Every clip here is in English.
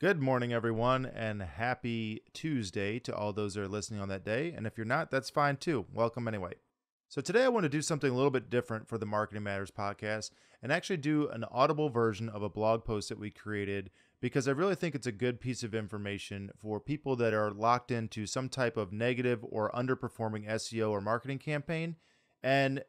Good morning, everyone, and happy Tuesday to all those that are listening on that day. And if you're not, that's fine too. Welcome anyway. So, today I want to do something a little bit different for the Marketing Matters podcast and actually do an audible version of a blog post that we created because I really think it's a good piece of information for people that are locked into some type of negative or underperforming SEO or marketing campaign and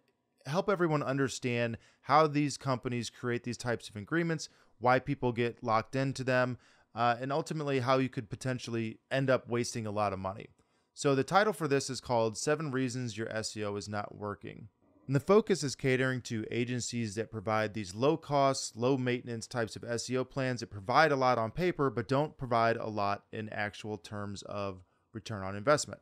help everyone understand how these companies create these types of agreements, why people get locked into them, and ultimately how you could potentially end up wasting a lot of money. So the title for this is called 7 Reasons Your SEO is Not Working. And the focus is catering to agencies that provide these low cost, low maintenance types of SEO plans that provide a lot on paper, but don't provide a lot in actual terms of return on investment.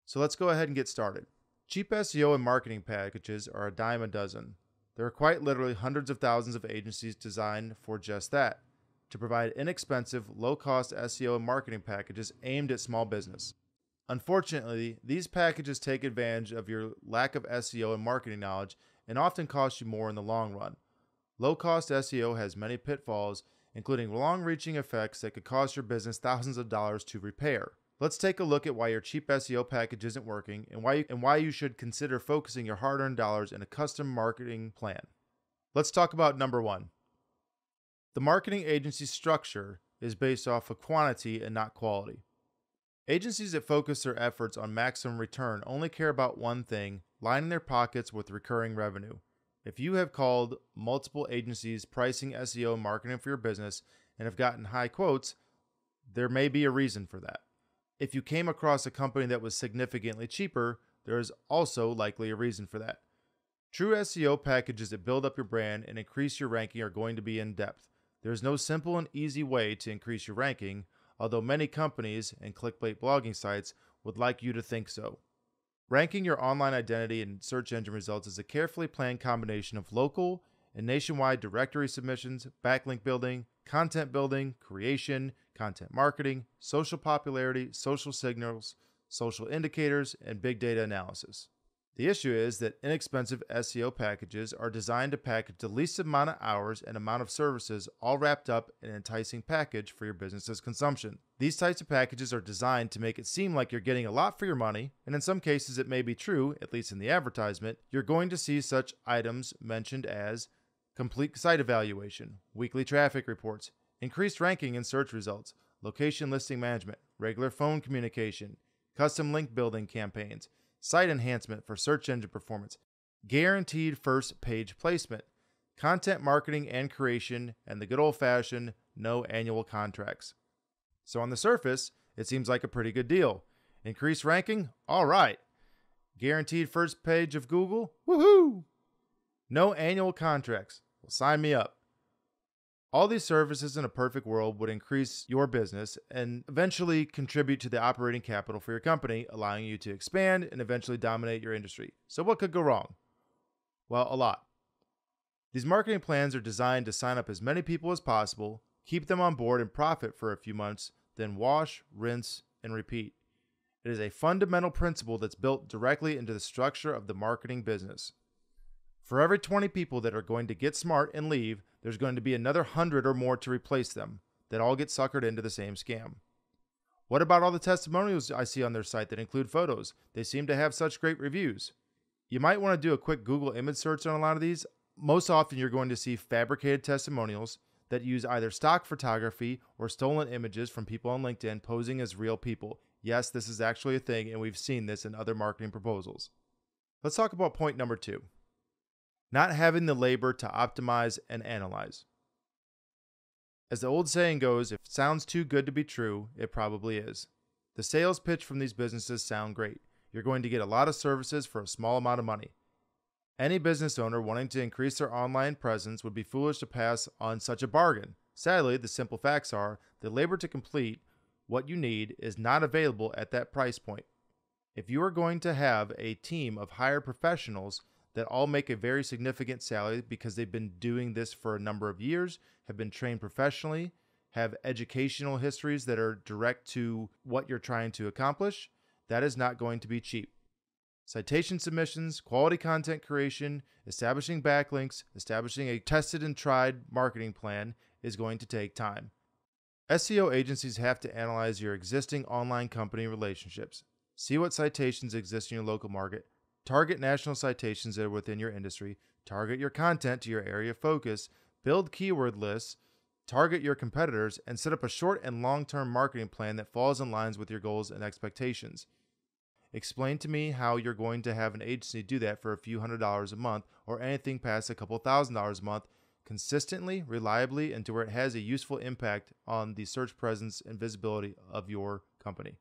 So let's go ahead and get started. Cheap SEO and marketing packages are a dime a dozen. There are quite literally hundreds of thousands of agencies designed for just that, to provide inexpensive, low-cost SEO and marketing packages aimed at small business. Unfortunately, these packages take advantage of your lack of SEO and marketing knowledge and often cost you more in the long run. Low-cost SEO has many pitfalls, including long-reaching effects that could cost your business thousands of dollars to repair. Let's take a look at why your cheap SEO package isn't working and why you should consider focusing your hard-earned dollars in a custom marketing plan. Let's talk about number 1. The marketing agency structure is based off of quantity and not quality. Agencies that focus their efforts on maximum return only care about one thing: lining their pockets with recurring revenue. If you have called multiple agencies pricing SEO and marketing for your business and have gotten high quotes, there may be a reason for that. If you came across a company that was significantly cheaper, there is also likely a reason for that. True SEO packages that build up your brand and increase your ranking are going to be in depth. There is no simple and easy way to increase your ranking, although many companies and clickbait blogging sites would like you to think so. Ranking your online identity in search engine results is a carefully planned combination of local and nationwide directory submissions, backlink building, content building, creation, content marketing, social popularity, social signals, social indicators, and big data analysis. The issue is that inexpensive SEO packages are designed to package the least amount of hours and amount of services all wrapped up in an enticing package for your business's consumption. These types of packages are designed to make it seem like you're getting a lot for your money, and in some cases it may be true, at least in the advertisement. You're going to see such items mentioned as complete site evaluation, weekly traffic reports, increased ranking in search results, location listing management, regular phone communication, custom link building campaigns, site enhancement for search engine performance, guaranteed first page placement, content marketing and creation, and the good old-fashioned no annual contracts. So on the surface, it seems like a pretty good deal. Increased ranking? All right. Guaranteed first page of Google? Woohoo! No annual contracts. Well, sign me up. All these services in a perfect world would increase your business and eventually contribute to the operating capital for your company, allowing you to expand and eventually dominate your industry. So what could go wrong? Well, a lot. These marketing plans are designed to sign up as many people as possible, keep them on board and profit for a few months, then wash, rinse, and repeat. It is a fundamental principle that's built directly into the structure of the marketing business. For every 20 people that are going to get smart and leave, there's going to be another 100 or more to replace them that all get suckered into the same scam. What about all the testimonials I see on their site that include photos? They seem to have such great reviews. You might want to do a quick Google image search on a lot of these. Most often you're going to see fabricated testimonials that use either stock photography or stolen images from people on LinkedIn posing as real people. Yes, this is actually a thing, and we've seen this in other marketing proposals. Let's talk about point number 2. Not having the labor to optimize and analyze. As the old saying goes, if it sounds too good to be true, it probably is. The sales pitch from these businesses sound great. You're going to get a lot of services for a small amount of money. Any business owner wanting to increase their online presence would be foolish to pass on such a bargain. Sadly, the simple facts are the labor to complete what you need is not available at that price point. If you are going to have a team of hired professionals that all make a very significant salary because they've been doing this for a number of years, have been trained professionally, have educational histories that are direct to what you're trying to accomplish, that is not going to be cheap. Citation submissions, quality content creation, establishing backlinks, establishing a tested and tried marketing plan is going to take time. SEO agencies have to analyze your existing online company relationships, see what citations exist in your local market, target national citations that are within your industry, target your content to your area of focus, build keyword lists, target your competitors, and set up a short and long-term marketing plan that falls in line with your goals and expectations. Explain to me how you're going to have an agency do that for a few $100s a month or anything past a couple $1,000s a month, consistently, reliably, and to where it has a useful impact on the search presence and visibility of your company.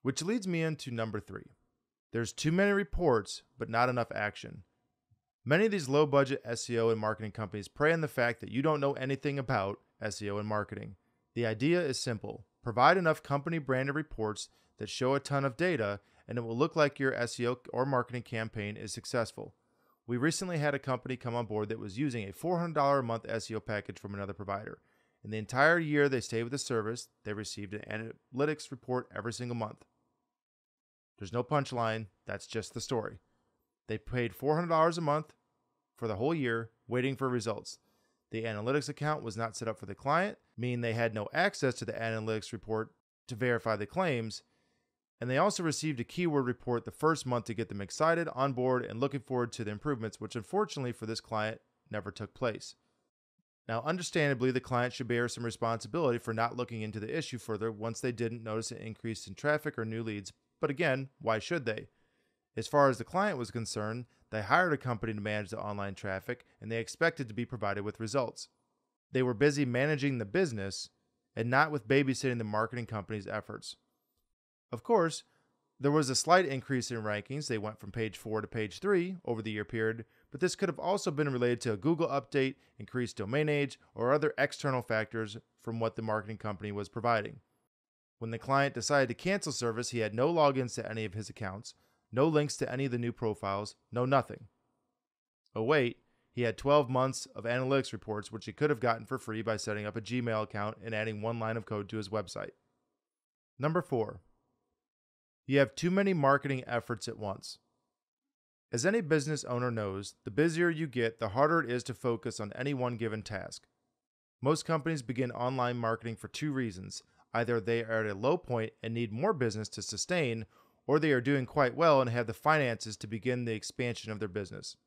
Which leads me into number 3. There's too many reports, but not enough action. Many of these low-budget SEO and marketing companies prey on the fact that you don't know anything about SEO and marketing. The idea is simple. Provide enough company-branded reports that show a ton of data, and it will look like your SEO or marketing campaign is successful. We recently had a company come on board that was using a $400 a month SEO package from another provider. In the entire year they stayed with the service, they received an analytics report every single month. There's no punchline, that's just the story. They paid $400 a month for the whole year, waiting for results. The analytics account was not set up for the client, meaning they had no access to the analytics report to verify the claims, and they also received a keyword report the first month to get them excited, on board, and looking forward to the improvements, which unfortunately for this client never took place. Now, understandably, the client should bear some responsibility for not looking into the issue further once they didn't notice an increase in traffic or new leads, but again, why should they? As far as the client was concerned, they hired a company to manage the online traffic, and they expected to be provided with results. They were busy managing the business and not with babysitting the marketing company's efforts. Of course, there was a slight increase in rankings. They went from page 4 to page 3 over the year period, but this could have also been related to a Google update, increased domain age, or other external factors from what the marketing company was providing. When the client decided to cancel service, he had no logins to any of his accounts, no links to any of the new profiles, no nothing. Oh wait, he had 12 months of analytics reports, which he could have gotten for free by setting up a Gmail account and adding one line of code to his website. Number 4. You have too many marketing efforts at once. As any business owner knows, the busier you get, the harder it is to focus on any one given task. Most companies begin online marketing for 2 reasons. Either they are at a low point and need more business to sustain, or they are doing quite well and have the finances to begin the expansion of their business.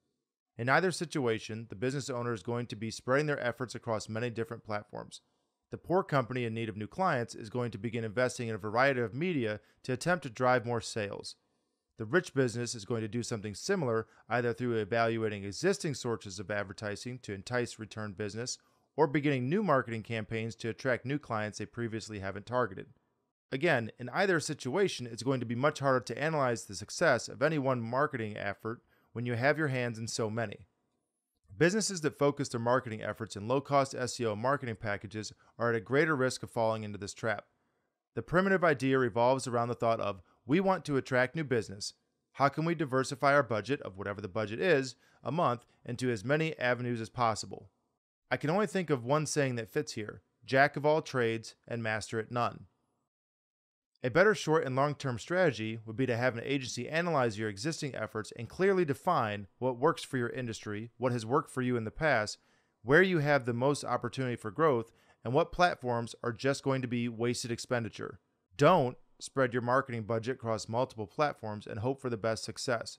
In either situation, the business owner is going to be spreading their efforts across many different platforms. The poor company in need of new clients is going to begin investing in a variety of media to attempt to drive more sales. The rich business is going to do something similar, either through evaluating existing sources of advertising to entice return business, or beginning new marketing campaigns to attract new clients they previously haven't targeted. Again, in either situation, it's going to be much harder to analyze the success of any one marketing effort when you have your hands in so many. Businesses that focus their marketing efforts in low-cost SEO marketing packages are at a greater risk of falling into this trap. The primitive idea revolves around the thought of, we want to attract new business. How can we diversify our budget, of whatever the budget is, a month into as many avenues as possible? I can only think of one saying that fits here: jack of all trades and master at none. A better short and long-term strategy would be to have an agency analyze your existing efforts and clearly define what works for your industry, what has worked for you in the past, where you have the most opportunity for growth, and what platforms are just going to be wasted expenditure. Don't spread your marketing budget across multiple platforms and hope for the best success.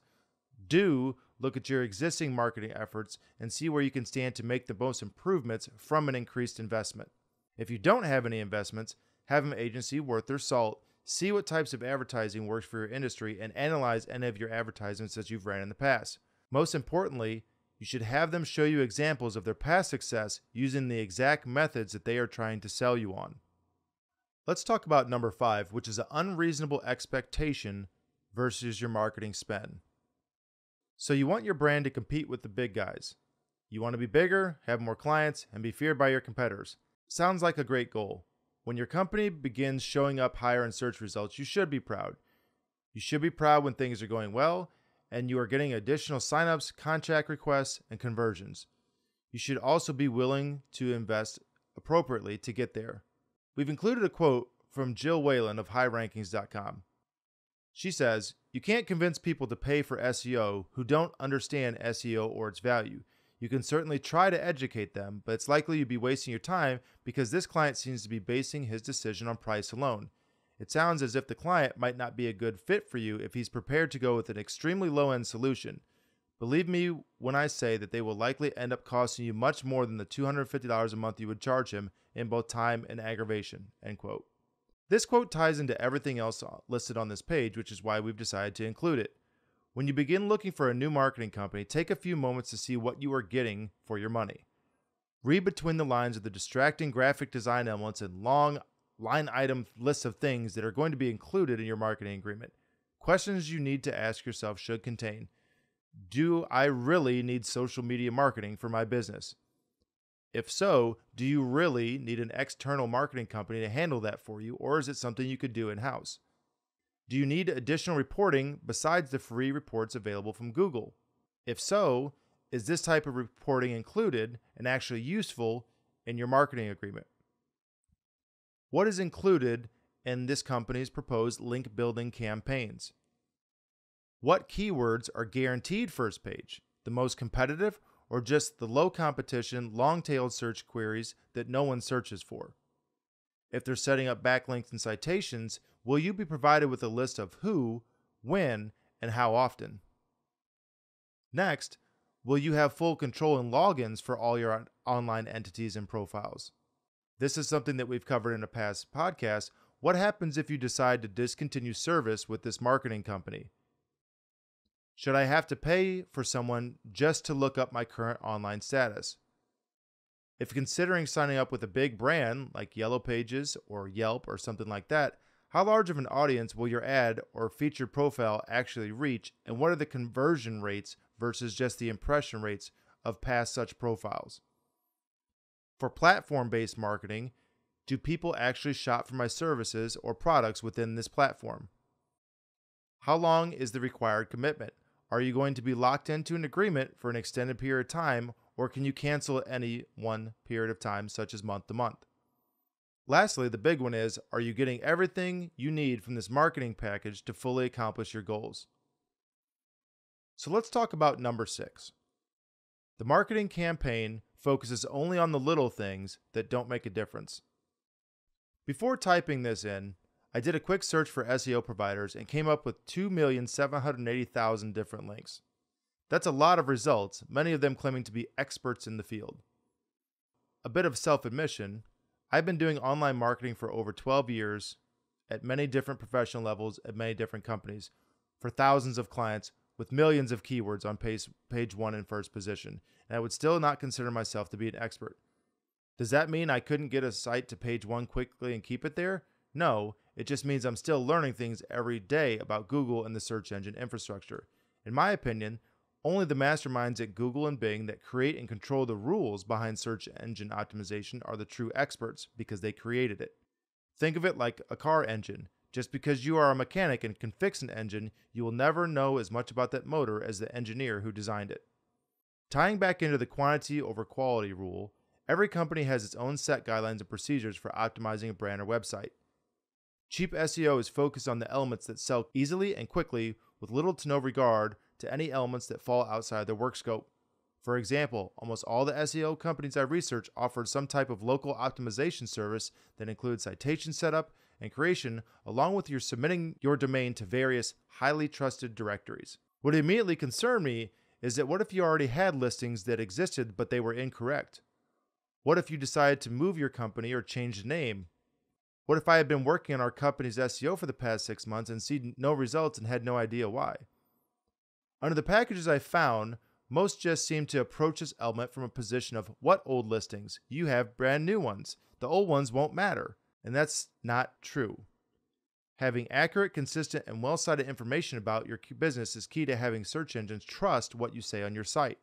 Do look at your existing marketing efforts and see where you can stand to make the most improvements from an increased investment. If you don't have any investments, have an agency worth their salt. See what types of advertising works for your industry and analyze any of your advertisements that you've ran in the past. Most importantly, you should have them show you examples of their past success using the exact methods that they are trying to sell you on. Let's talk about number 5, which is an unreasonable expectation versus your marketing spend. So you want your brand to compete with the big guys. You want to be bigger, have more clients, and be feared by your competitors. Sounds like a great goal. When your company begins showing up higher in search results, you should be proud. You should be proud when things are going well and you are getting additional signups, contract requests, and conversions. You should also be willing to invest appropriately to get there. We've included a quote from Jill Whalen of highrankings.com. She says, "You can't convince people to pay for SEO who don't understand SEO or its value. You can certainly try to educate them, but it's likely you'd be wasting your time because this client seems to be basing his decision on price alone. It sounds as if the client might not be a good fit for you if he's prepared to go with an extremely low-end solution. Believe me when I say that they will likely end up costing you much more than the $250 a month you would charge him in both time and aggravation." End quote. This quote ties into everything else listed on this page, which is why we've decided to include it. When you begin looking for a new marketing company, take a few moments to see what you are getting for your money. Read between the lines of the distracting graphic design elements and long line item lists of things that are going to be included in your marketing agreement. Questions you need to ask yourself should contain: do I really need social media marketing for my business? If so, do you really need an external marketing company to handle that for you, or is it something you could do in-house? Do you need additional reporting besides the free reports available from Google? If so, is this type of reporting included and actually useful in your marketing agreement? What is included in this company's proposed link building campaigns? What keywords are guaranteed first page? The most competitive, or just the low competition, long-tailed search queries that no one searches for? If they're setting up backlinks and citations, will you be provided with a list of who, when, and how often? Next, will you have full control and logins for all your online entities and profiles? This is something that we've covered in a past podcast. What happens if you decide to discontinue service with this marketing company? Should I have to pay for someone just to look up my current online status? If considering signing up with a big brand like Yellow Pages or Yelp or something like that, how large of an audience will your ad or featured profile actually reach, and what are the conversion rates versus just the impression rates of past such profiles? For platform-based marketing, do people actually shop for my services or products within this platform? How long is the required commitment? Are you going to be locked into an agreement for an extended period of time, or can you cancel at any one period of time, such as month to month? Lastly, the big one is, are you getting everything you need from this marketing package to fully accomplish your goals? So let's talk about number 6. The marketing campaign focuses only on the little things that don't make a difference. Before typing this in, I did a quick search for SEO providers and came up with 2,780,000 different links. That's a lot of results, many of them claiming to be experts in the field. A bit of self-admission, I've been doing online marketing for over 12 years at many different professional levels at many different companies for thousands of clients with millions of keywords on page 1 in first position, and I would still not consider myself to be an expert. Does that mean I couldn't get a site to page 1 quickly and keep it there? No, it just means I'm still learning things every day about Google and the search engine infrastructure. In my opinion, only the masterminds at Google and Bing that create and control the rules behind search engine optimization are the true experts because they created it. Think of it like a car engine. Just because you are a mechanic and can fix an engine, you will never know as much about that motor as the engineer who designed it. Tying back into the quantity over quality rule, every company has its own set guidelines and procedures for optimizing a brand or website. Cheap SEO is focused on the elements that sell easily and quickly with little to no regard to any elements that fall outside their work scope. For example, almost all the SEO companies I research offer some type of local optimization service that includes citation setup and creation, along with your submitting your domain to various highly trusted directories. What immediately concerned me is that what if you already had listings that existed but they were incorrect? What if you decided to move your company or change the name? What if I had been working on our company's SEO for the past 6 months and see no results and had no idea why? Under the packages I found, most just seem to approach this element from a position of what old listings? You have brand new ones. The old ones won't matter. And that's not true. Having accurate, consistent, and well-cited information about your business is key to having search engines trust what you say on your site.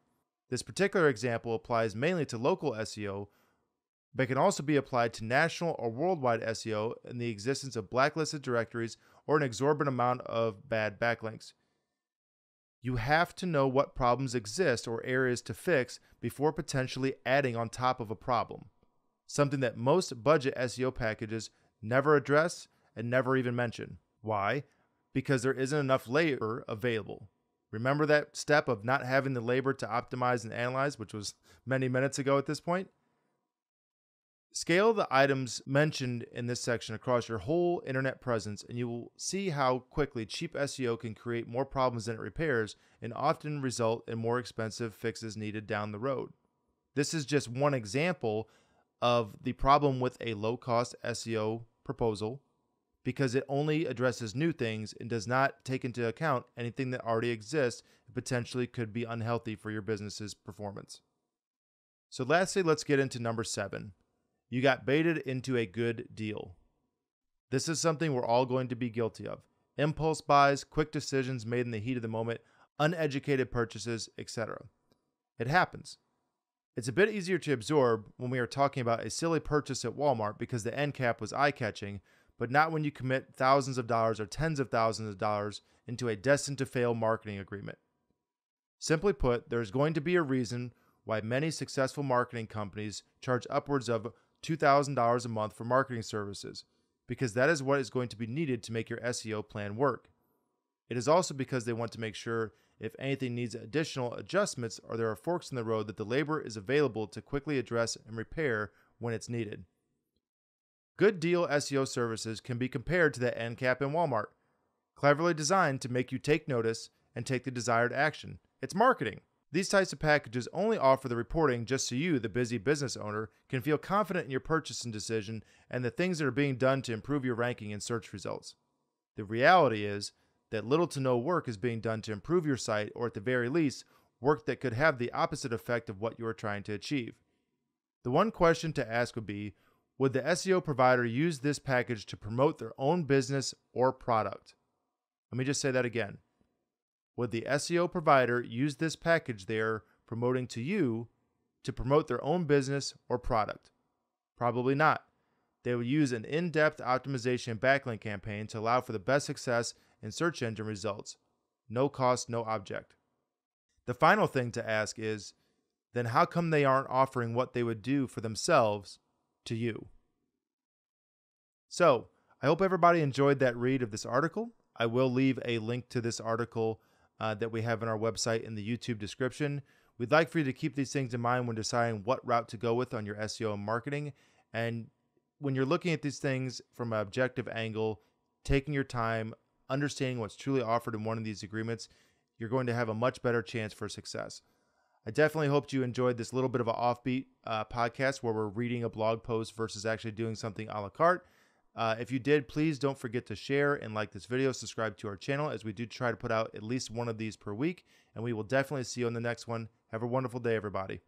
This particular example applies mainly to local SEO, but can also be applied to national or worldwide SEO in the existence of blacklisted directories or an exorbitant amount of bad backlinks. You have to know what problems exist or areas to fix before potentially adding on top of a problem, something that most budget SEO packages never address and never even mention. Why? Because there isn't enough labor available. Remember that step of not having the labor to optimize and analyze, which was many minutes ago at this point? Scale the items mentioned in this section across your whole internet presence, and you will see how quickly cheap SEO can create more problems than it repairs and often result in more expensive fixes needed down the road. This is just one example of the problem with a low-cost SEO proposal, because it only addresses new things and does not take into account anything that already exists and potentially could be unhealthy for your business's performance. So lastly, let's get into number 7. You got baited into a good deal. This is something we're all going to be guilty of. Impulse buys, quick decisions made in the heat of the moment, uneducated purchases, etc. It happens. It's a bit easier to absorb when we are talking about a silly purchase at Walmart because the end cap was eye-catching, but not when you commit thousands of dollars or tens of thousands of dollars into a destined-to-fail marketing agreement. Simply put, there's going to be a reason why many successful marketing companies charge upwards of $2,000 a month for marketing services, because that is what is going to be needed to make your SEO plan work. It is also because they want to make sure if anything needs additional adjustments or there are forks in the road that the labor is available to quickly address and repair when it's needed. Good deal SEO services can be compared to that end cap in Walmart, cleverly designed to make you take notice and take the desired action. It's marketing. These types of packages only offer the reporting just so you, the busy business owner, can feel confident in your purchasing decision and the things that are being done to improve your ranking in search results. The reality is that little to no work is being done to improve your site, or at the very least, work that could have the opposite effect of what you are trying to achieve. The one question to ask would be, would the SEO provider use this package to promote their own business or product? Let me just say that again. Would the SEO provider use this package they're promoting to you to promote their own business or product? Probably not. They would use an in-depth optimization and backlink campaign to allow for the best success in search engine results. No cost, no object. The final thing to ask is, then how come they aren't offering what they would do for themselves to you? So, I hope everybody enjoyed that read of this article. I will leave a link to this article that we have on our website in the YouTube description. We'd like for you to keep these things in mind when deciding what route to go with on your SEO and marketing. And when you're looking at these things from an objective angle, taking your time, understanding what's truly offered in one of these agreements, you're going to have a much better chance for success. I definitely hoped you enjoyed this little bit of an offbeat podcast where we're reading a blog post versus actually doing something a la carte. If you did, please don't forget to share and like this video, subscribe to our channel, as we do try to put out at least one of these per week, and we will definitely see you on the next one. Have a wonderful day, everybody.